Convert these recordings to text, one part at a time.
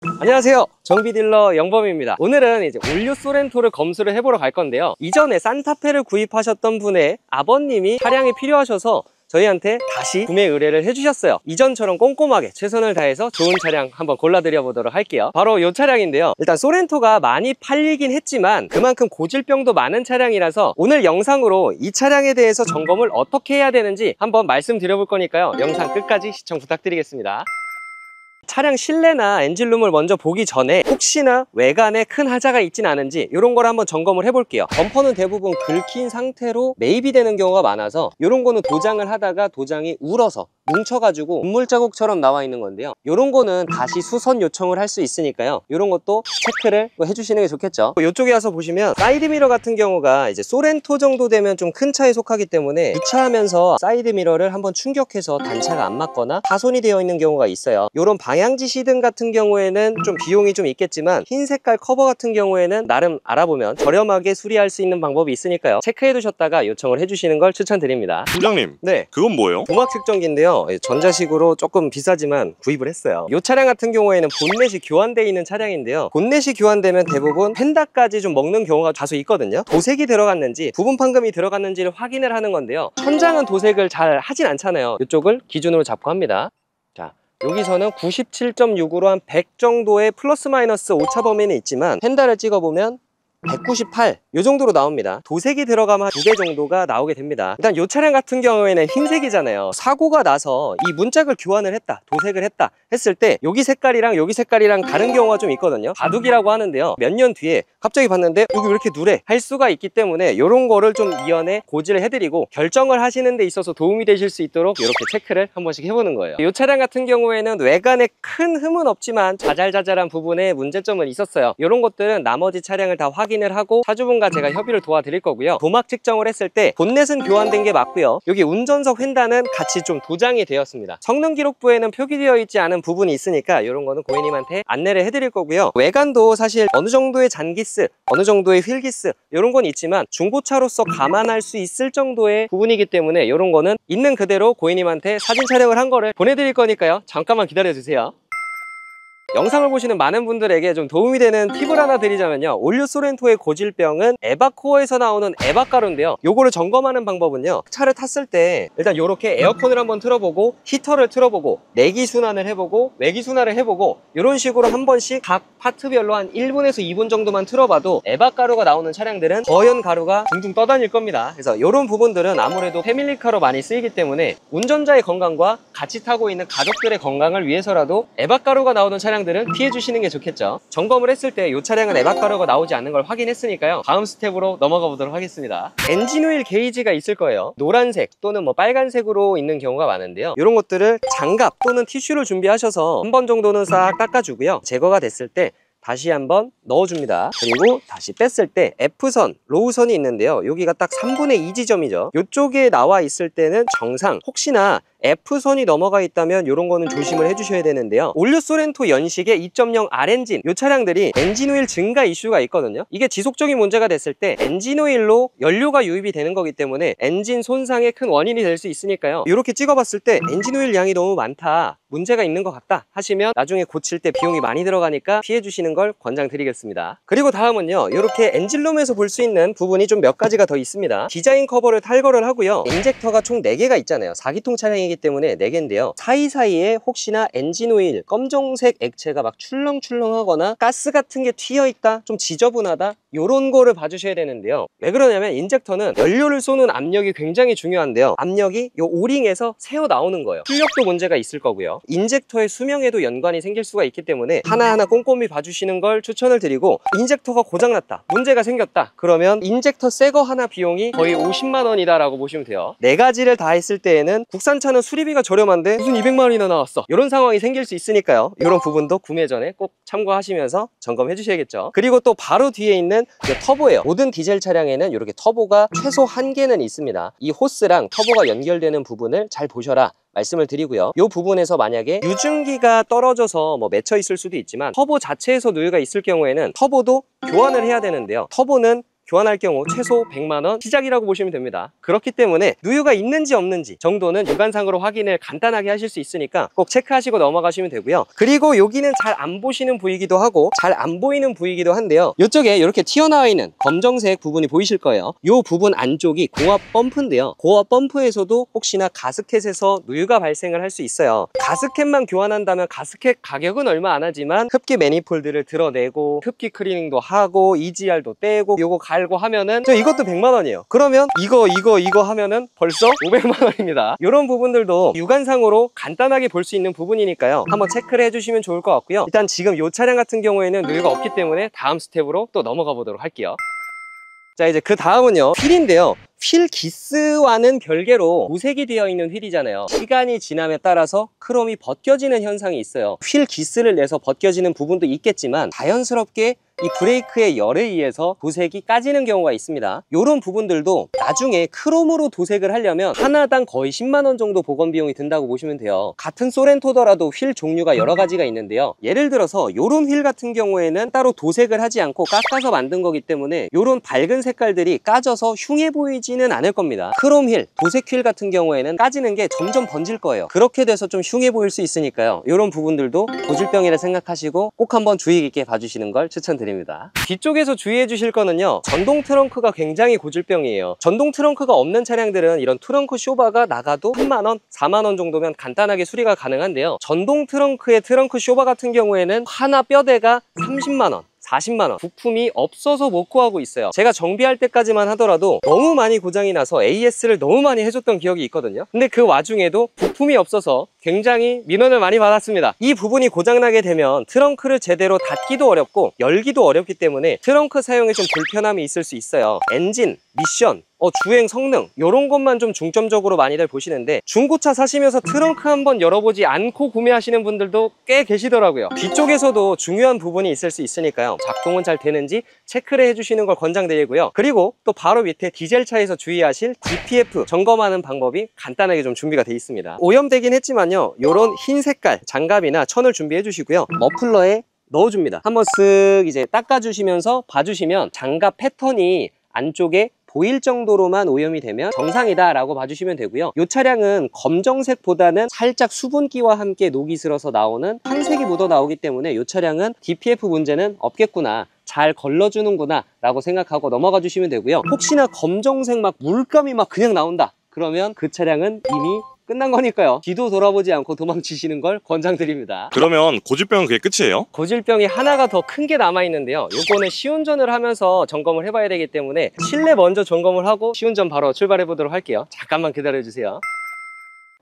안녕하세요, 정비딜러 영범입니다. 오늘은 이제 올류 소렌토를 검수를 해보러 갈 건데요, 이전에 산타페를 구입하셨던 분의 아버님이 차량이 필요하셔서 저희한테 다시 구매 의뢰를 해주셨어요. 이전처럼 꼼꼼하게 최선을 다해서 좋은 차량 한번 골라드려 보도록 할게요. 바로 이 차량인데요, 일단 소렌토가 많이 팔리긴 했지만 그만큼 고질병도 많은 차량이라서 오늘 영상으로 이 차량에 대해서 점검을 어떻게 해야 되는지 한번 말씀드려 볼 거니까요, 영상 끝까지 시청 부탁드리겠습니다. 차량 실내나 엔진룸을 먼저 보기 전에 혹시나 외관에 큰 하자가 있진 않은지 이런 걸 한번 점검을 해볼게요. 범퍼는 대부분 긁힌 상태로 매입이 되는 경우가 많아서 이런 거는 도장을 하다가 도장이 울어서 뭉쳐가지고 눈물 자국처럼 나와 있는 건데요, 이런 거는 다시 수선 요청을 할 수 있으니까요, 이런 것도 체크를 해주시는 게 좋겠죠. 이쪽에 와서 보시면 사이드미러 같은 경우가 이제 소렌토 정도 되면 좀 큰 차에 속하기 때문에 주차하면서 사이드미러를 한번 충격해서 단차가 안 맞거나 파손이 되어 있는 경우가 있어요. 이런 방향지 시등 같은 경우에는 좀 비용이 좀 있겠지만 흰 색깔 커버 같은 경우에는 나름 알아보면 저렴하게 수리할 수 있는 방법이 있으니까요, 체크해 두셨다가 요청을 해주시는 걸 추천드립니다. 부장님, 네, 그건 뭐예요? 도막 측정기인데요, 전자식으로 조금 비싸지만 구입을 했어요. 이 차량 같은 경우에는 본넷이 교환되어 있는 차량인데요, 본넷이 교환되면 대부분 펜다까지 좀 먹는 경우가 다소 있거든요. 도색이 들어갔는지 부분 판금이 들어갔는지를 확인을 하는 건데요, 천장은 도색을 잘 하진 않잖아요. 이쪽을 기준으로 잡고 합니다. 자, 여기서는 97.6으로 한 100 정도의 플러스 마이너스 오차 범위는 있지만 펜다를 찍어보면 198, 이 정도로 나옵니다. 도색이 들어가면 한 2개 정도가 나오게 됩니다. 일단 이 차량 같은 경우에는 흰색이잖아요. 사고가 나서 이 문짝을 교환을 했다, 도색을 했다 했을 때 여기 색깔이랑 여기 색깔이랑 다른 경우가 좀 있거든요. 바둑이라고 하는데요, 몇 년 뒤에 갑자기 봤는데 여기 왜 이렇게 누래 할 수가 있기 때문에 이런 거를 좀 이연에 고지를 해드리고 결정을 하시는 데 있어서 도움이 되실 수 있도록 이렇게 체크를 한 번씩 해보는 거예요. 이 차량 같은 경우에는 외관에 큰 흠은 없지만 자잘자잘한 부분에 문제점은 있었어요. 이런 것들은 나머지 차량을 다 확인을 하고 차주분과 제가 협의를 도와드릴 거고요. 도막 측정을 했을 때 본넷은 교환된 게 맞고요, 여기 운전석 휀단은 같이 좀 도장이 되었습니다. 성능 기록부에는 표기되어 있지 않은 부분이 있으니까 이런 거는 고객님한테 안내를 해드릴 거고요. 외관도 사실 어느 정도의 잔기스, 어느 정도의 휠기스 이런 건 있지만 중고차로서 감안할 수 있을 정도의 부분이기 때문에 이런 거는 있는 그대로 고객님한테 사진 촬영을 한 거를 보내드릴 거니까요, 잠깐만 기다려 주세요. 영상을 보시는 많은 분들에게 좀 도움이 되는 팁을 하나 드리자면요, 올류 소렌토의 고질병은 에바코어에서 나오는 에바가루인데요, 요거를 점검하는 방법은요, 차를 탔을 때 일단 요렇게 에어컨을 한번 틀어보고 히터를 틀어보고 내기 순환을 해보고 외기 순환을 해보고 이런 식으로 한 번씩 각 파트별로 한 1분에서 2분 정도만 틀어봐도 에바가루가 나오는 차량들은 거연 가루가 둥둥 떠다닐 겁니다. 그래서 이런 부분들은 아무래도 패밀리카로 많이 쓰이기 때문에 운전자의 건강과 같이 타고 있는 가족들의 건강을 위해서라도 에바가루가 나오는 차량 들은 피해 주시는 게 좋겠죠. 점검을 했을 때 이 차량은 에바가루가 나오지 않는 걸 확인했으니까요, 다음 스텝으로 넘어가 보도록 하겠습니다. 엔진 오일 게이지가 있을 거예요. 노란색 또는 뭐 빨간색으로 있는 경우가 많은데요, 이런 것들을 장갑 또는 티슈를 준비하셔서 한 번 정도는 싹 닦아주고요, 제거가 됐을 때 다시 한번 넣어줍니다. 그리고 다시 뺐을 때 F선, 로우선이 있는데요, 여기가 딱 3분의 2 지점이죠. 이쪽에 나와 있을 때는 정상, 혹시나 F선이 넘어가 있다면 이런 거는 조심을 해주셔야 되는데요, 올류 소렌토 연식의 2.0 R엔진 이 차량들이 엔진오일 증가 이슈가 있거든요. 이게 지속적인 문제가 됐을 때 엔진오일로 연료가 유입이 되는 거기 때문에 엔진 손상의 큰 원인이 될 수 있으니까요, 이렇게 찍어봤을 때 엔진오일 양이 너무 많다, 문제가 있는 것 같다 하시면 나중에 고칠 때 비용이 많이 들어가니까 피해 주시는 걸 권장드리겠습니다. 그리고 다음은요, 이렇게 엔진룸에서 볼 수 있는 부분이 좀 몇 가지가 더 있습니다. 디자인 커버를 탈거를 하고요, 인젝터가 총 4개가 있잖아요. 4기통 차량이기 때문에 4개인데요, 사이사이에 혹시나 엔진오일 검정색 액체가 막 출렁출렁 하거나 가스 같은 게 튀어있다, 좀 지저분하다, 요런 거를 봐주셔야 되는데요, 왜 그러냐면 인젝터는 연료를 쏘는 압력이 굉장히 중요한데요, 압력이 요 오링에서 새어 나오는 거예요. 출력도 문제가 있을 거고요, 인젝터의 수명에도 연관이 생길 수가 있기 때문에 하나하나 꼼꼼히 봐주시는 걸 추천을 드리고, 인젝터가 고장났다, 문제가 생겼다 그러면 인젝터 새거 하나 비용이 거의 50만 원이다 라고 보시면 돼요. 4가지를 다 했을 때에는 국산차는 수리비가 저렴한데 무슨 200만 원이나 나왔어, 이런 상황이 생길 수 있으니까요, 이런 부분도 구매 전에 꼭 참고하시면서 점검해 주셔야겠죠. 그리고 또 바로 뒤에 있는 터보예요. 모든 디젤 차량에는 이렇게 터보가 최소 1개는 있습니다. 이 호스랑 터보가 연결되는 부분을 잘 보셔라 말씀을 드리고요, 이 부분에서 만약에 유증기가 떨어져서 뭐 맺혀 있을 수도 있지만 터보 자체에서 누유가 있을 경우에는 터보도 교환을 해야 되는데요, 터보는 교환할 경우 최소 100만원 시작이라고 보시면 됩니다. 그렇기 때문에 누유가 있는지 없는지 정도는 육안상으로 확인을 간단하게 하실 수 있으니까 꼭 체크하시고 넘어가시면 되고요. 그리고 여기는 잘 안 보시는 부위이기도 하고 잘 안 보이는 부위이기도 한데요. 이쪽에 이렇게 튀어나와 있는 검정색 부분이 보이실 거예요. 이 부분 안쪽이 고압 펌프인데요. 고압 펌프에서도 혹시나 가스켓에서 누유가 발생을 할 수 있어요. 가스켓만 교환한다면 가스켓 가격은 얼마 안 하지만 흡기 매니폴드를 드러내고 흡기 클리닝도 하고 EGR도 떼고 요거 갈고 하면은 이것도 100만원이에요. 그러면 이거 하면은 벌써 500만원입니다. 이런 부분들도 육안상으로 간단하게 볼 수 있는 부분이니까요. 한번 체크를 해주시면 좋을 것 같고요. 일단 지금 이 차량 같은 경우에는 누유가 없기 때문에 다음 스텝으로 또 넘어가 보도록 할게요. 자, 이제 그 다음은요, 휠인데요. 휠 기스와는 별개로 도색이 되어 있는 휠이잖아요. 시간이 지남에 따라서 크롬이 벗겨지는 현상이 있어요. 휠 기스를 내서 벗겨지는 부분도 있겠지만 자연스럽게 이 브레이크의 열에 의해서 도색이 까지는 경우가 있습니다. 이런 부분들도 나중에 크롬으로 도색을 하려면 하나당 거의 10만원 정도 보건 비용이 든다고 보시면 돼요. 같은 소렌토더라도 휠 종류가 여러 가지가 있는데요. 예를 들어서 이런 휠 같은 경우에는 따로 도색을 하지 않고 깎아서 만든 거기 때문에 이런 밝은 색깔들이 까져서 흉해 보이지는 않을 겁니다. 크롬 휠, 도색 휠 같은 경우에는 까지는 게 점점 번질 거예요. 그렇게 돼서 좀 흉해 보일 수 있으니까요. 이런 부분들도 고질병이라 생각하시고 꼭 한번 주의 깊게 봐주시는 걸 추천드립니다. 뒤쪽에서 주의해 주실 거는요, 전동 트렁크가 굉장히 고질병이에요. 전동 트렁크가 없는 차량들은 이런 트렁크 쇼바가 나가도 3만원, 4만원 정도면 간단하게 수리가 가능한데요, 전동 트렁크의 트렁크 쇼바 같은 경우에는 하나 뼈대가 30만원, 40만원, 부품이 없어서 못 구하고 있어요. 제가 정비할 때까지만 하더라도 너무 많이 고장이 나서 AS를 너무 많이 해줬던 기억이 있거든요. 근데 그 와중에도 부품이 없어서 굉장히 민원을 많이 받았습니다. 이 부분이 고장나게 되면 트렁크를 제대로 닫기도 어렵고 열기도 어렵기 때문에 트렁크 사용에 좀 불편함이 있을 수 있어요. 엔진, 미션, 주행 성능 이런 것만 좀 중점적으로 많이들 보시는데, 중고차 사시면서 트렁크 한번 열어보지 않고 구매하시는 분들도 꽤 계시더라고요. 뒤쪽에서도 중요한 부분이 있을 수 있으니까요, 작동은 잘 되는지 체크를 해주시는 걸 권장드리고요. 그리고 또 바로 밑에 디젤차에서 주의하실 DPF 점검하는 방법이 간단하게 좀 준비가 되어 있습니다. 오염되긴 했지만요, 이런 흰 색깔 장갑이나 천을 준비해 주시고요, 머플러에 넣어줍니다. 한번 쓱 이제 닦아주시면서 봐주시면 장갑 패턴이 안쪽에 보일 정도로만 오염이 되면 정상이다 라고 봐주시면 되고요. 이 차량은 검정색보다는 살짝 수분기와 함께 녹이 슬어서 나오는 황색이 묻어 나오기 때문에 이 차량은 DPF 문제는 없겠구나, 잘 걸러주는구나 라고 생각하고 넘어가 주시면 되고요. 혹시나 검정색 막 물감이 막 그냥 나온다 그러면 그 차량은 이미 끝난 거니까요, 뒤도 돌아보지 않고 도망치시는 걸 권장드립니다. 그러면 고질병은 그게 끝이에요? 고질병이 하나가 더 큰 게 남아있는데요, 요거는 시운전을 하면서 점검을 해봐야 되기 때문에 실내 먼저 점검을 하고 시운전 바로 출발해 보도록 할게요. 잠깐만 기다려 주세요.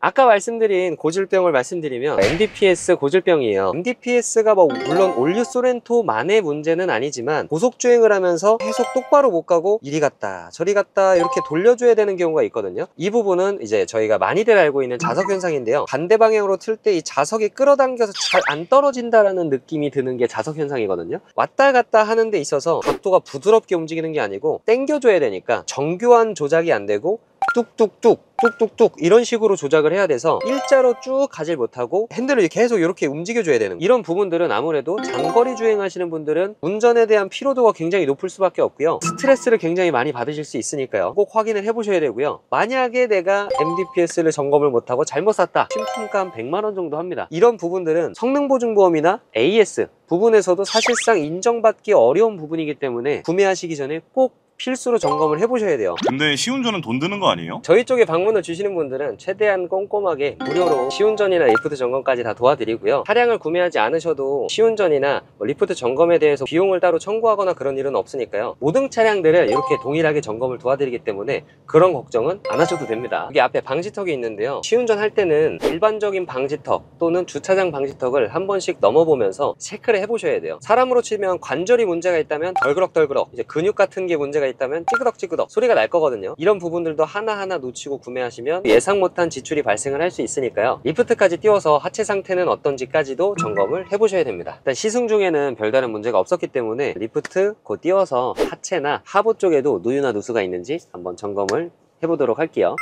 아까 말씀드린 고질병을 말씀드리면 MDPS 고질병이에요. MDPS가 물론 올류 소렌토만의 문제는 아니지만 고속주행을 하면서 계속 똑바로 못 가고 이리 갔다 저리 갔다 이렇게 돌려줘야 되는 경우가 있거든요. 이 부분은 이제 저희가 많이들 알고 있는 자석 현상인데요, 반대 방향으로 틀 때 이 자석이 끌어당겨서 잘 안 떨어진다라는 느낌이 드는 게 자석 현상이거든요. 왔다 갔다 하는 데 있어서 각도가 부드럽게 움직이는 게 아니고 당겨줘야 되니까 정교한 조작이 안 되고 뚝뚝뚝 이런 식으로 조작을 해야 돼서 일자로 쭉 가질 못하고 핸들을 계속 이렇게 움직여줘야 되는, 이런 부분들은 아무래도 장거리 주행하시는 분들은 운전에 대한 피로도가 굉장히 높을 수밖에 없고요, 스트레스를 굉장히 많이 받으실 수 있으니까요, 꼭 확인을 해보셔야 되고요. 만약에 내가 MDPS를 점검을 못하고 잘못 샀다, 신품가 100만원 정도 합니다. 이런 부분들은 성능보증보험이나 AS 부분에서도 사실상 인정받기 어려운 부분이기 때문에 구매하시기 전에 꼭 필수로 점검을 해보셔야 돼요. 근데 시운전은 돈 드는 거 아니에요? 저희 쪽에 방문을 주시는 분들은 최대한 꼼꼼하게 무료로 시운전이나 리프트 점검까지 다 도와드리고요. 차량을 구매하지 않으셔도 시운전이나 리프트 점검에 대해서 비용을 따로 청구하거나 그런 일은 없으니까요, 모든 차량들을 이렇게 동일하게 점검을 도와드리기 때문에 그런 걱정은 안 하셔도 됩니다. 여기 앞에 방지턱이 있는데요, 시운전 할 때는 일반적인 방지턱 또는 주차장 방지턱을 한 번씩 넘어보면서 체크를 해보셔야 돼요. 사람으로 치면 관절이 문제가 있다면 덜그럭덜그럭, 이제 근육 같은 게 문제가 있다면 찌그덕찌그덕 소리가 날 거거든요. 이런 부분들도 하나하나 놓치고 구매하시면 예상 못한 지출이 발생을 할 수 있으니까요, 리프트까지 띄워서 하체 상태는 어떤지까지도 점검을 해보셔야 됩니다. 일단 시승 중에는 별다른 문제가 없었기 때문에 리프트 곧 띄워서 하체나 하부 쪽에도 누유나 누수가 있는지 한번 점검을 해보도록 할게요.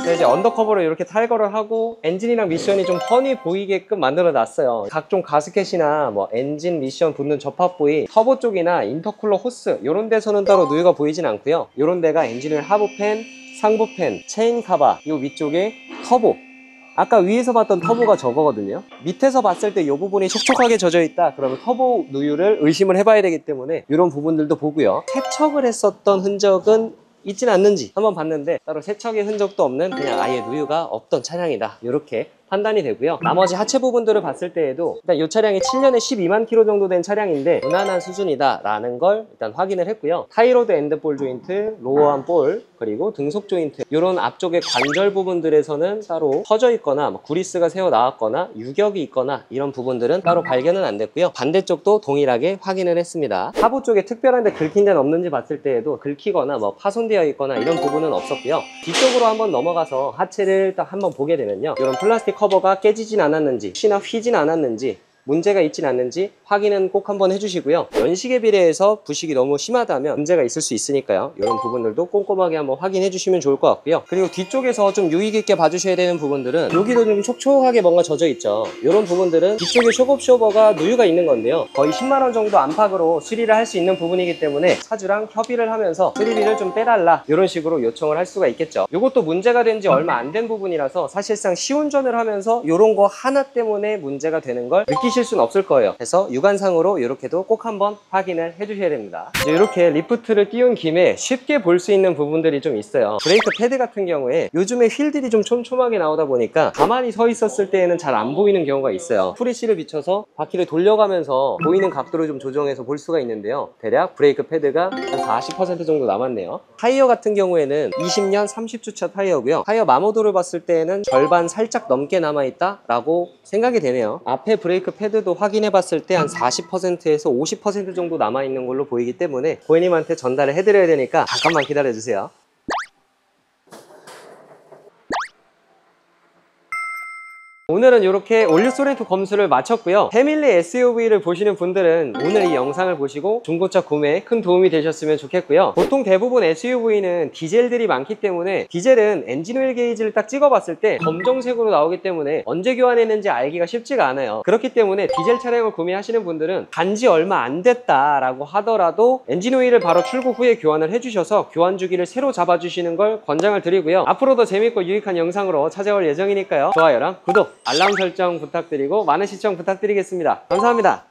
그래서 이제 언더커버로 이렇게 탈거를 하고 엔진이랑 미션이 좀 훤히 보이게끔 만들어 놨어요. 각종 가스켓이나 뭐 엔진 미션 붙는 접합 부위, 터보 쪽이나 인터쿨러 호스 이런 데서는 따로 누유가 보이진 않고요. 이런 데가 엔진오일 하부팬, 상부팬, 체인 카바, 이 위쪽에 터보, 아까 위에서 봤던 터보가 저거거든요. 밑에서 봤을 때 이 부분이 촉촉하게 젖어 있다 그러면 터보 누유를 의심을 해봐야 되기 때문에 이런 부분들도 보고요. 세척을 했었던 흔적은 있진 않는지 한번 봤는데 따로 세척의 흔적도 없는 그냥 아예 누유가 없던 차량이다 이렇게 판단이 되고요. 나머지 하체 부분들을 봤을 때에도 일단 이 차량이 7년에 12만 킬로 정도 된 차량인데 무난한 수준이다 라는 걸 일단 확인을 했고요. 타이로드 엔드볼 조인트, 로어암 볼, 그리고 등속 조인트 이런 앞쪽의 관절 부분들에서는 따로 터져 있거나 뭐 구리스가 새어 나왔거나 유격이 있거나 이런 부분들은 따로 발견은 안 됐고요. 반대쪽도 동일하게 확인을 했습니다. 하부 쪽에 특별한 데 긁힌 데는 없는지 봤을 때에도 긁히거나 뭐 파손되어 있거나 이런 부분은 없었고요. 뒤쪽으로 한번 넘어가서 하체를 딱 한번 보게 되면요. 이런 플라스틱 커버가 깨지진 않았는지 혹시나 휘진 않았는지 문제가 있진 않는지 확인은 꼭 한번 해주시고요. 연식에 비례해서 부식이 너무 심하다면 문제가 있을 수 있으니까요. 이런 부분들도 꼼꼼하게 한번 확인해 주시면 좋을 것 같고요. 그리고 뒤쪽에서 좀 유의 깊게 봐주셔야 되는 부분들은 여기도 좀 촉촉하게 뭔가 젖어 있죠. 이런 부분들은 뒤쪽에 쇼급쇼버가 누유가 있는 건데요. 거의 10만원 정도 안팎으로 수리를 할 수 있는 부분이기 때문에 차주랑 협의를 하면서 수리비를 좀 빼달라 이런 식으로 요청을 할 수가 있겠죠. 이것도 문제가 된 지 얼마 안 된 부분이라서 사실상 시운전을 하면서 이런 거 하나 때문에 문제가 되는 걸 느끼실 수는 없을 거예요. 그래서 육안상으로 이렇게도 꼭 한번 확인을 해주셔야 됩니다. 이제 이렇게 리프트를 띄운 김에 쉽게 볼 수 있는 부분들이 좀 있어요. 브레이크 패드 같은 경우에 요즘에 휠들이 좀 촘촘하게 나오다 보니까 가만히 서 있었을 때에는 잘 안 보이는 경우가 있어요. 프리시를 비춰서 바퀴를 돌려가면서 보이는 각도를 좀 조정해서 볼 수가 있는데요. 대략 브레이크 패드가 한 40% 정도 남았네요. 타이어 같은 경우에는 20년 30주차 타이어고요. 타이어 마모도를 봤을 때에는 절반 살짝 넘게 남아있다 라고 생각이 되네요. 앞에 브레이크 패드도 확인해 봤을 때 한 40%에서 50% 정도 남아있는 걸로 보이기 때문에 고객님한테 전달을 해드려야 되니까 잠깐만 기다려 주세요. 오늘은 이렇게 올류 소렌토 검수를 마쳤고요. 패밀리 SUV를 보시는 분들은 오늘 이 영상을 보시고 중고차 구매에 큰 도움이 되셨으면 좋겠고요. 보통 대부분 SUV는 디젤들이 많기 때문에 디젤은 엔진오일 게이지를 딱 찍어봤을 때 검정색으로 나오기 때문에 언제 교환했는지 알기가 쉽지가 않아요. 그렇기 때문에 디젤 차량을 구매하시는 분들은 단지 얼마 안 됐다라고 하더라도 엔진오일을 바로 출고 후에 교환을 해주셔서 교환 주기를 새로 잡아주시는 걸 권장을 드리고요. 앞으로도 재밌고 유익한 영상으로 찾아올 예정이니까요. 좋아요랑 구독, 알람 설정 부탁드리고 많은 시청 부탁드리겠습니다. 감사합니다.